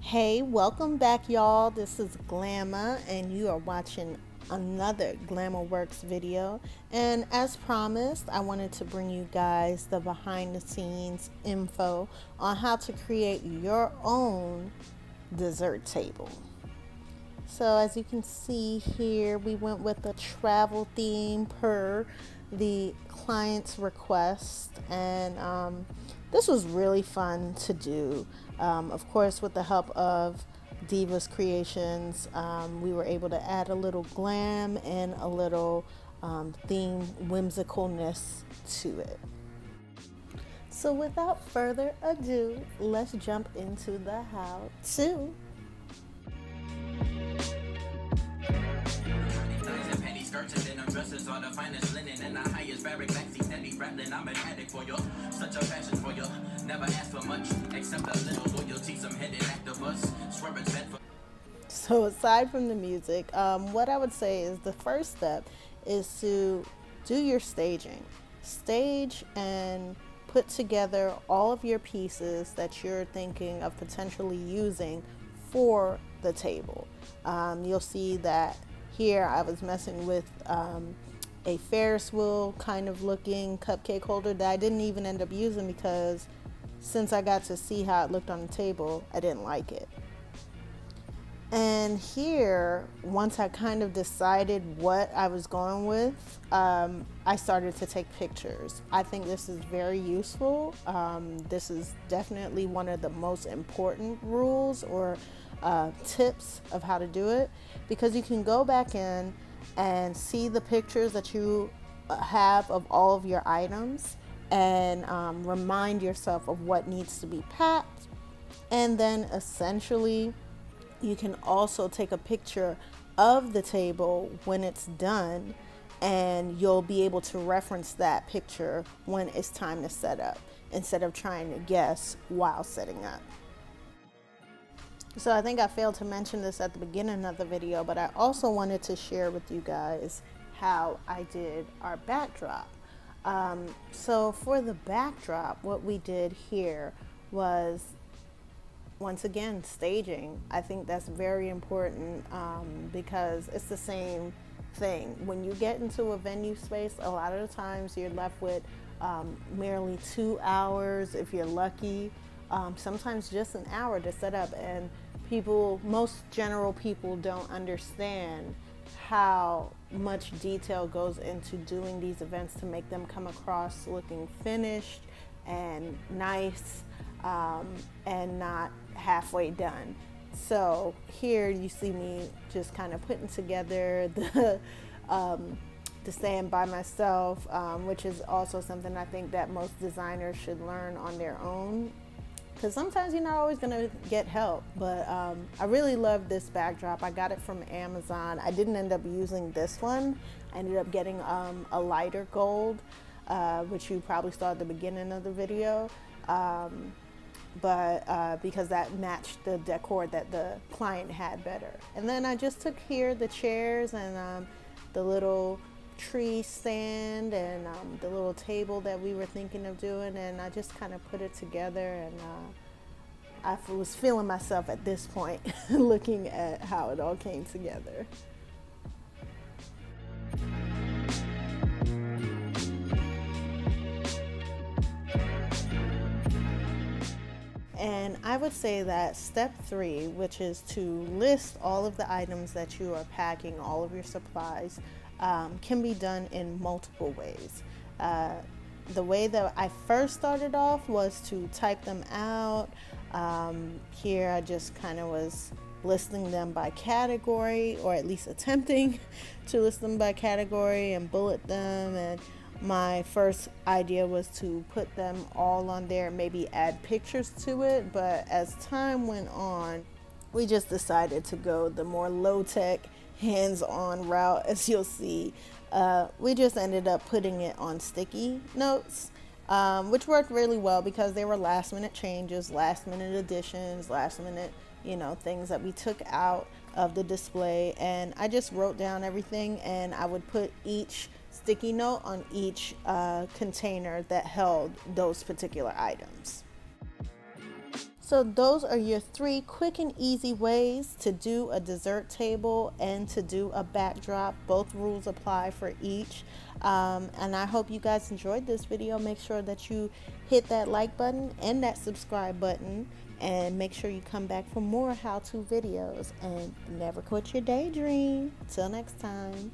Hey, welcome back, y'all. This is Glamma, and you are watching another Glamour Works video. And as promised, I wanted to bring you guys the behind the scenes info on how to create your own dessert table. So, as you can see here, we went with a travel theme per the client's request, and this was really fun to do. Of course, with the help of Divas Creations, we were able to add a little glam and a little theme whimsicalness to it. So, without further ado, let's jump into the how to. Skirts and then dresses are the finest linen and the highest fabric backseat that be rattling. I'm an addict for you, such a passion for you. Never ask for much, except a little loyalty. Some hidden activist, swear it's meant for. So aside from the music, what I would say is the first step is to do your staging. Stage and put together all of your pieces that you're thinking of potentially using for the table. You'll see that here I was messing with a Ferris wheel kind of looking cupcake holder that I didn't even end up using because since I got to see how it looked on the table, I didn't like it. And here, once I kind of decided what I was going with, I started to take pictures. I think this is very useful. This is definitely one of the most important rules or tips of how to do it, because you can go back in and see the pictures that you have of all of your items and remind yourself of what needs to be packed. And then essentially, you can also take a picture of the table when it's done, and you'll be able to reference that picture when it's time to set up instead of trying to guess while setting up. So I think I failed to mention this at the beginning of the video, but I also wanted to share with you guys how I did our backdrop. So for the backdrop, what we did here was, once again, staging. I think that's very important because it's the same thing. When you get into a venue space, a lot of the times you're left with merely 2 hours if you're lucky, sometimes just an hour to set up. And most general people don't understand how much detail goes into doing these events to make them come across looking finished and nice, and not halfway done. So here you see me just kind of putting together the stand by myself, which is also something I think that most designers should learn on their own, because sometimes you're not always going to get help. But I really love this backdrop. I got it from Amazon. I didn't end up using this one. I ended up getting a lighter gold, which you probably saw at the beginning of the video. But because that matched the decor that the client had better. And then I just took here the chairs and the little tree stand and the little table that we were thinking of doing, and I just kind of put it together, and I was feeling myself at this point looking at how it all came together. And I would say that step 3, which is to list all of the items that you are packing, all of your supplies, can be done in multiple ways. The way that I first started off was to type them out. Here I just kind of was listing them by category, or at least attempting to list them by category and bullet them. And my first idea was to put them all on there and maybe add pictures to it, but as time went on, we just decided to go the more low-tech, hands-on route. As you'll see, we just ended up putting it on sticky notes, which worked really well because they were last-minute changes, last-minute additions, last-minute, things that we took out of the display. And I just wrote down everything, and I would put each sticky note on each container that held those particular items. So those are your 3 quick and easy ways to do a dessert table and to do a backdrop. Both rules apply for each. And I hope you guys enjoyed this video. Make sure that you hit that like button and that subscribe button, and make sure you come back for more how-to videos, and never quit your daydream. Till next time.